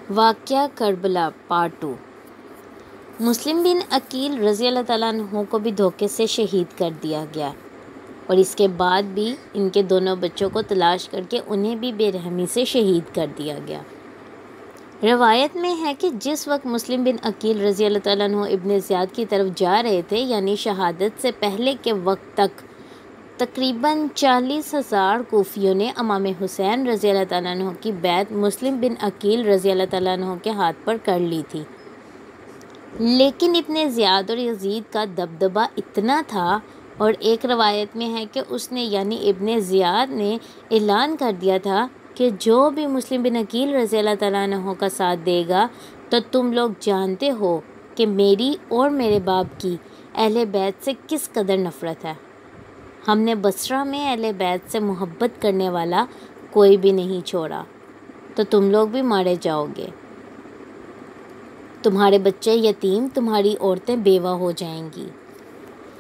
واقعہ کربلا پارٹ 2۔ مسلم بن عقیل رضی اللہ تعالیٰ عنہ کو بھی دھوکے سے شہید کر دیا گیا اور اس کے بعد بھی ان کے دونوں بچوں کو تلاش کر کے انہیں بھی بے رحمی سے شہید کر دیا گیا۔ روایت میں ہے کہ جس وقت مسلم بن عقیل رضی اللہ تعالیٰ عنہ ابن زیاد کی طرف جا رہے تھے، یعنی شہادت سے پہلے کے وقت تک تقریباً 40,000 کوفیوں نے امام حسین رضی اللہ تعالیٰ عنہ کی بیعت مسلم بن عقیل رضی اللہ تعالیٰ عنہ کے ہاتھ پر کر لی تھی، لیکن ابن زیاد اور یزید کا دبدبہ اتنا تھا، اور ایک روایت میں ہے کہ اس نے یعنی ابن زیاد نے اعلان کر دیا تھا کہ جو بھی مسلم بن عقیل رضی اللہ تعالیٰ عنہ کا ساتھ دے گا تو تم لوگ جانتے ہو کہ میری اور میرے باپ کی اہل بیت سے کس قدر نفرت ہے۔ ہم نے بصرہ میں اہل بیت سے محبت کرنے والا کوئی بھی نہیں چھوڑا، تو تم لوگ بھی مارے جاؤ گے، تمہارے بچے یتیم، تمہاری عورتیں بیوہ ہو جائیں گی۔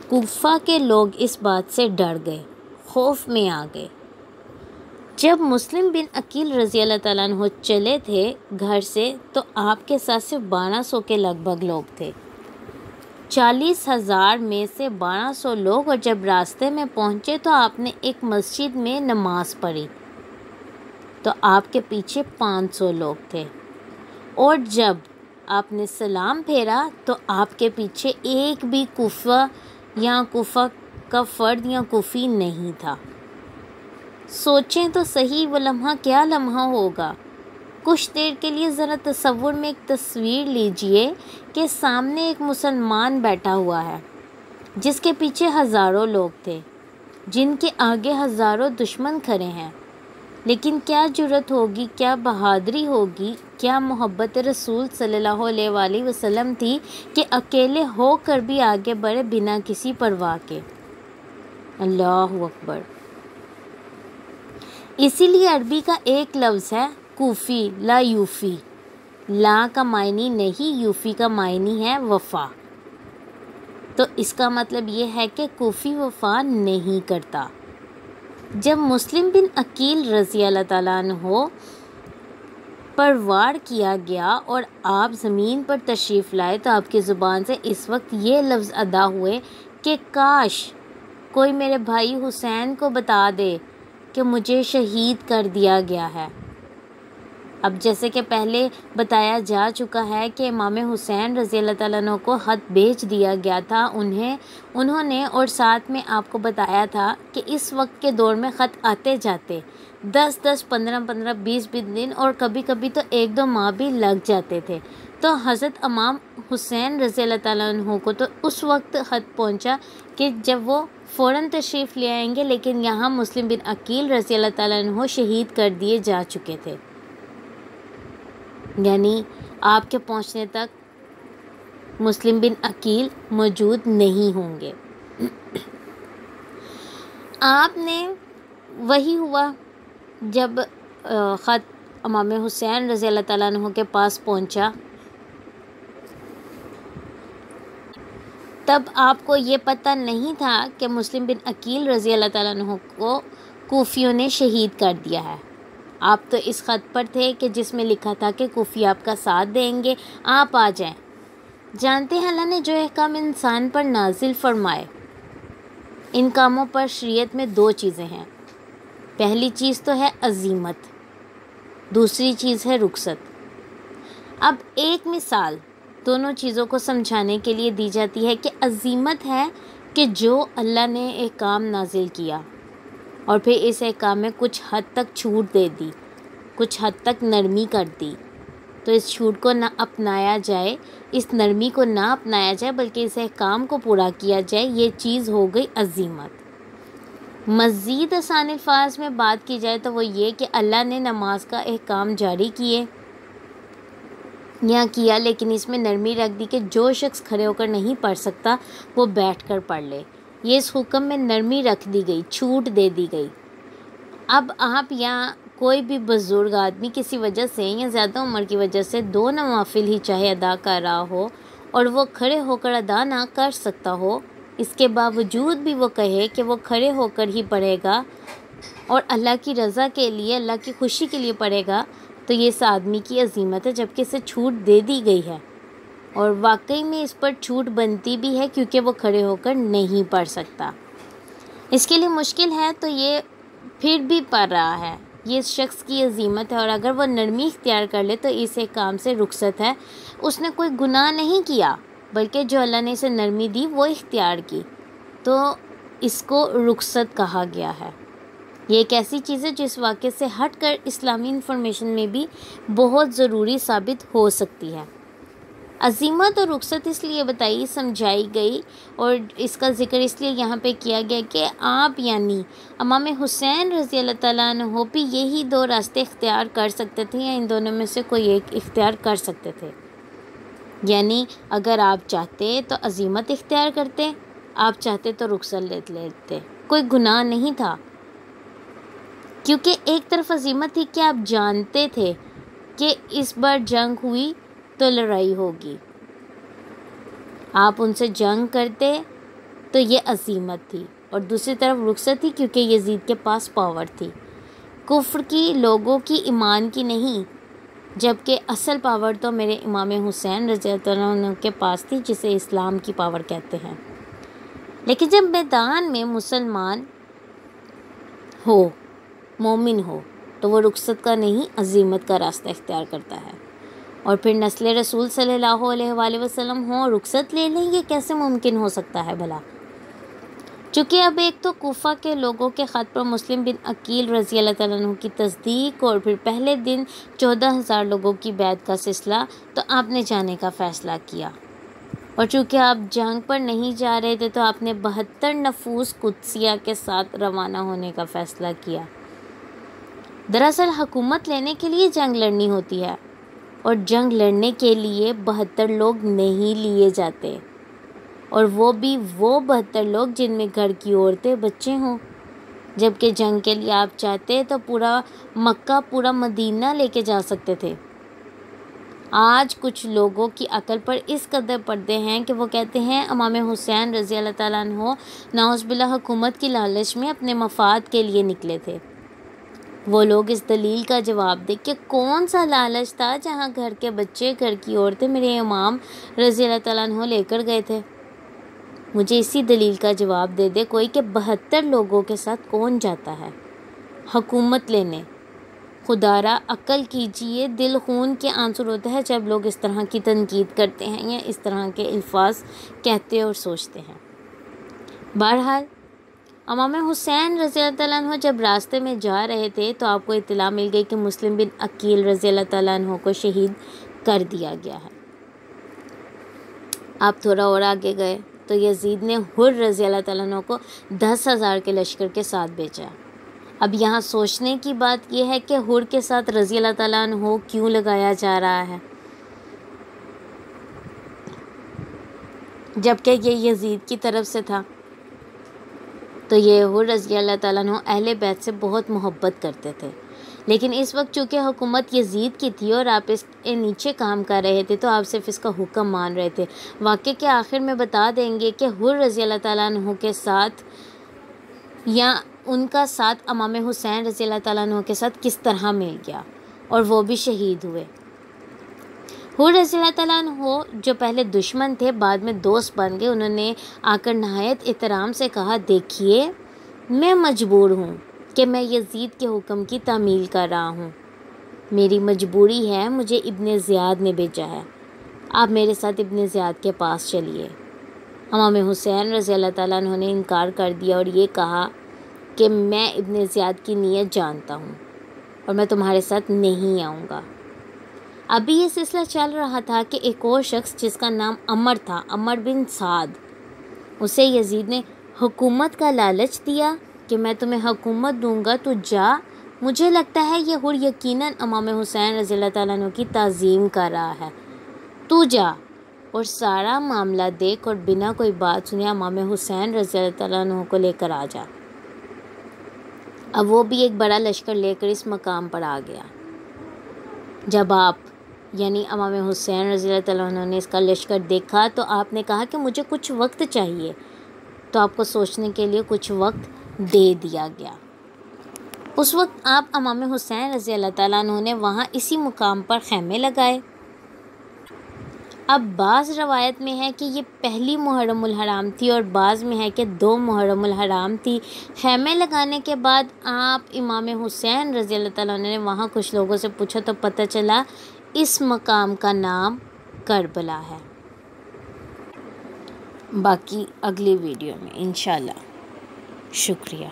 کوفہ کے لوگ اس بات سے ڈر گئے، خوف میں آ گئے۔ جب مسلم بن عقیل رضی اللہ تعالیٰ عنہ چلے تھے گھر سے تو آپ کے ساتھ صرف 1200 کے لگ بھگ لوگ تھے، 40,000 میں سے 1200 لوگ، اور جب راستے میں پہنچے تو آپ نے ایک مسجد میں نماز پڑھی تو آپ کے پیچھے 500 لوگ تھے، اور جب آپ نے سلام پھیرا تو آپ کے پیچھے ایک بھی کوفہ کا فرد یا کوفی نہیں تھا۔ سوچیں تو صحیح وہ لمحہ کیا لمحہ ہوگا۔ کچھ دیر کے لیے ذرا تصور میں ایک تصویر لیجئے کہ سامنے ایک مسلمان بیٹھا ہوا ہے جس کے پیچھے ہزاروں لوگ تھے، جن کے آگے ہزاروں دشمن کھڑے ہیں، لیکن کیا جرأت ہوگی، کیا بہادری ہوگی، کیا محبت رسول صلی اللہ علیہ وآلہ وسلم تھی کہ اکیلے ہو کر بھی آگے بڑھے بنا کسی پرواہ کے۔ اللہ اکبر۔ اسی لیے عربی کا ایک لفظ ہے کوفی، لا یوفی۔ لا کا معنی نہیں، یوفی کا معنی ہے وفا، تو اس کا مطلب یہ ہے کہ کوفی وفا نہیں کرتا۔ جب مسلم بن عقیل رضی اللہ تعالیٰ عنہ پر وار کیا گیا اور آپ زمین پر تشریف لائے تو آپ کی زبان سے اس وقت یہ لفظ ادا ہوئے کہ کاش کوئی میرے بھائی حسین کو بتا دے کہ مجھے شہید کر دیا گیا ہے۔ اب جیسے کہ پہلے بتایا جا چکا ہے کہ امام حسین رضی اللہ تعالیٰ عنہ کو خط بھیج دیا گیا تھا انہوں نے، اور ساتھ میں آپ کو بتایا تھا کہ اس وقت کے دور میں خط آتے جاتے 10-10 15-15 20-20 دن اور کبھی کبھی تو 1-2 ماہ بھی لگ جاتے تھے، تو حضرت امام حسین رضی اللہ تعالیٰ عنہ کو تو اس وقت خط پہنچا کہ جب وہ فوراً تشریف لے آئیں گے، لیکن یہاں مسلم بن عقیل رضی اللہ تعالیٰ عنہ شہید کر دیے جا چکے تھے، یعنی آپ کے پہنچنے تک مسلم بن عقیل موجود نہیں ہوں گے۔ آپ نے وہی ہوا جب خط امام حسین رضی اللہ تعالیٰ عنہ کے پاس پہنچا، تب آپ کو یہ پتہ نہیں تھا کہ مسلم بن عقیل رضی اللہ تعالیٰ عنہ کو کوفیوں نے شہید کر دیا ہے۔ آپ تو اس خط پر تھے کہ جس میں لکھا تھا کہ کوفی آپ کا ساتھ دیں گے، آپ آ جائیں۔ جانتے ہیں اللہ نے جو احکام انسان پر نازل فرمائے، ان کاموں پر شریعت میں 2 چیزیں ہیں۔ پہلی چیز تو ہے عزیمت، دوسری چیز ہے رخصت۔ اب ایک مثال دونوں چیزوں کو سمجھانے کے لیے دی جاتی ہے کہ عزیمت ہے کہ جو اللہ نے احکام نازل کیا اور پھر اس احکام میں کچھ حد تک چھوٹ دے دی، کچھ حد تک نرمی کر دی، تو اس چھوٹ کو نہ اپنایا جائے، اس نرمی کو نہ اپنایا جائے بلکہ اس احکام کو پورا کیا جائے، یہ چیز ہو گئی عزیمت۔ مزید آسان الفاظ میں بات کی جائے تو وہ یہ کہ اللہ نے نماز کا احکام جاری کیا، لیکن اس میں نرمی رکھ دی کہ جو شخص کھڑے ہو کر نہیں پڑھ سکتا وہ بیٹھ کر پڑھ لے، یہ اس حکم میں نرمی رکھ دی گئی، چھوٹ دے دی گئی۔ اب آپ یا کوئی بھی بزرگ آدمی کسی وجہ سے یا زیادہ عمر کی وجہ سے 2 نوافل ہی چاہے ادا کر رہا ہو اور وہ کھڑے ہو کر ادا نہ کر سکتا ہو، اس کے باوجود بھی وہ کہے کہ وہ کھڑے ہو کر ہی پڑھے گا اور اللہ کی رضا کے لیے، اللہ کی خوشی کے لیے پڑھے گا، تو یہ اس آدمی کی عزیمت ہے، جبکہ اسے چھوٹ دے دی گئی ہے اور واقعی میں اس پر چھوٹ بنتی بھی ہے کیونکہ وہ کھڑے ہو کر نہیں پڑھ سکتا، اس کے لیے مشکل ہے تو یہ پھر بھی پڑھ رہا ہے۔ یہ اس شخص کی عزیمت ہے، اور اگر وہ نرمی اختیار کر لے تو اس ایک کام سے رخصت ہے۔ اس نے کوئی گناہ نہیں کیا، بلکہ جو اللہ نے اسے نرمی دی وہ اختیار کی، تو اس کو رخصت کہا گیا ہے۔ یہ ایک ایسی چیز ہے جو اس واقعے سے ہٹ کر اسلامی انفارمیشن میں بھی بہت ضروری ثابت ہو سکتی ہے۔ عزیمت اور رخصت اس لیے بتائی سمجھائی گئی اور اس کا ذکر اس لیے یہاں پہ کیا گیا کہ آپ یعنی امام حسین رضی اللہ تعالیٰ عنہ بھی یہی دو راستے اختیار کر سکتے تھے، یا ان دونوں میں سے کوئی ایک اختیار کر سکتے تھے۔ یعنی اگر آپ چاہتے تو عزیمت اختیار کرتے، آپ چاہتے تو رخصت لے لیتے، کوئی گناہ نہیں تھا، کیونکہ ایک طرف عزیمت تھی کہ آپ جانتے تھے کہ اس بار جنگ ہوئی تو لڑائی ہوگی، آپ ان سے جنگ کرتے تو یہ عزیمت تھی، اور دوسری طرف رخصت تھی کیونکہ یزید کے پاس پاور تھی، کفر کی، لوگوں کی، ایمان کی نہیں، جبکہ اصل پاور تو میرے امام حسین رضی اللہ عنہ کے پاس تھی، جسے اسلام کی پاور کہتے ہیں۔ لیکن جب میدان میں مسلمان ہو، مومن ہو، تو وہ رخصت کا نہیں عزیمت کا راستہ اختیار کرتا ہے، اور پھر نسل رسول صلی اللہ علیہ وآلہ وسلم ہوں رخصت لے لیں، یہ کیسے ممکن ہو سکتا ہے بھلا؟ چونکہ اب ایک تو کوفہ کے لوگوں کے خط پر مسلم بن عقیل رضی اللہ تعالیٰ عنہ کی تصدیق، اور پھر پہلے دن 14,000 لوگوں کی بیعت کا سلسلہ، تو آپ نے جانے کا فیصلہ کیا، اور چونکہ آپ جنگ پر نہیں جا رہے تھے تو آپ نے 72 نفوس قدسیہ کے ساتھ روانہ ہونے کا فیصلہ کیا۔ دراصل حکومت لینے کے لیے جنگ لڑنی ہوتی ہے، اور جنگ لڑنے کے لیے 72 لوگ نہیں لیے جاتے، اور وہ بھی وہ 72 لوگ جن میں گھر کی عورتیں، بچے ہوں، جبکہ جنگ کے لیے آپ چاہتے تو پورا مکہ، پورا مدینہ لے کے جا سکتے تھے۔ آج کچھ لوگوں کی عقل پر اس قدر پردے ہیں کہ وہ کہتے ہیں امام حسین رضی اللہ تعالیٰ عنہ نعوذ باللہ حکومت کی لالچ میں اپنے مفاد کے لیے نکلے تھے۔ وہ لوگ اس دلیل کا جواب دے کہ کون سا لالچ تھا جہاں گھر کے بچے، گھر کی عورتیں میرے امام رضی اللہ تعالیٰ عنہ لے کر گئے تھے؟ مجھے اسی دلیل کا جواب دے دے کوئی کہ 72 لوگوں کے ساتھ کون جاتا ہے حکومت لینے؟ خدا را عقل کیجئے، دل خون کے آنسو ہوتا ہے جب لوگ اس طرح کی تنقید کرتے ہیں یا اس طرح کے الفاظ کہتے اور سوچتے ہیں۔ بہرحال امام حسین رضی اللہ تعالیٰ عنہ جب راستے میں جا رہے تھے تو آپ کو اطلاع مل گئی کہ مسلم بن عقیل رضی اللہ تعالیٰ عنہ کو شہید کر دیا گیا ہے۔ آپ تھوڑا اور آگے گئے تو یزید نے حر رضی اللہ تعالیٰ عنہ کو 10,000 کے لشکر کے ساتھ بھیجا۔ اب یہاں سوچنے کی بات یہ ہے کہ حر کے ساتھ رضی اللہ تعالیٰ عنہ کیوں لگایا جا رہا ہے، جبکہ یہ یزید کی طرف سے تھا؟ تو یہ حر رضی اللہ تعالیٰ عنہ اہل بیت سے بہت محبت کرتے تھے، لیکن اس وقت چونکہ حکومت یزید کی تھی اور آپ اس کے نیچے کام کر رہے تھے تو آپ صرف اس کا حکم مان رہے تھے۔ واقعے کے آخر میں بتا دیں گے کہ حر رضی اللہ تعالیٰ عنہ کے ساتھ یا ان کا ساتھ امام حسین رضی اللہ تعالیٰ عنہ کے ساتھ کس طرح مل گیا اور وہ بھی شہید ہوئے۔ حر رضی اللہ تعالیٰ عنہ جو پہلے دشمن تھے بعد میں دوست بن گئے، انہوں نے آ کر نہایت احترام سے کہا، دیکھیے میں مجبور ہوں کہ میں یزید کے حکم کی تعمیل کر رہا ہوں، میری مجبوری ہے، مجھے ابن زیاد نے بھیجا ہے، آپ میرے ساتھ ابن زیاد کے پاس چلیے۔ امام حسین رضی اللہ تعالیٰ عنہ نے انکار کر دیا اور یہ کہا کہ میں ابن زیاد کی نیت جانتا ہوں اور میں تمہارے ساتھ نہیں آؤں گا۔ ابھی یہ سلسلہ چل رہا تھا کہ ایک اور شخص جس کا نام عمر تھا، عمر بن سعد، اسے یزید نے حکومت کا لالچ دیا کہ میں تمہیں حکومت دوں گا، تو جا۔ مجھے لگتا ہے یہ حر یقیناً امام حسین رضی اللہ تعالیٰ عنہ کی تعظیم کر رہا ہے، تو جا اور سارا معاملہ دیکھ اور بنا کوئی بات سنے امام حسین رضی اللہ تعالیٰ عنہ کو لے کر آ جا۔ اب وہ بھی ایک بڑا لشکر لے کر اس مقام پر آ گیا۔ جب آپ یعنی امام حسین رضی اللہ تعالیٰ عنہ نے اس کا لشکر دیکھا تو آپ نے کہا کہ مجھے کچھ وقت چاہیے، تو آپ کو سوچنے کے لیے کچھ وقت دے دیا گیا۔ اس وقت آپ امام حسین رضی اللہ تعالیٰ عنہ نے وہاں اسی مقام پر خیمے لگائے۔ اب بعض روایت میں ہے کہ یہ پہلی محرم الحرام تھی اور بعض میں ہے کہ 2 محرم الحرام تھی۔ خیمے لگانے کے بعد آپ امام حسین رضی اللہ تعالیٰ عنہ نے وہاں کچھ لوگوں سے پوچھا تو پتہ چلا اس مقام کا نام کربلا ہے۔ باقی اگلی ویڈیو میں انشاءاللہ۔ شکریہ۔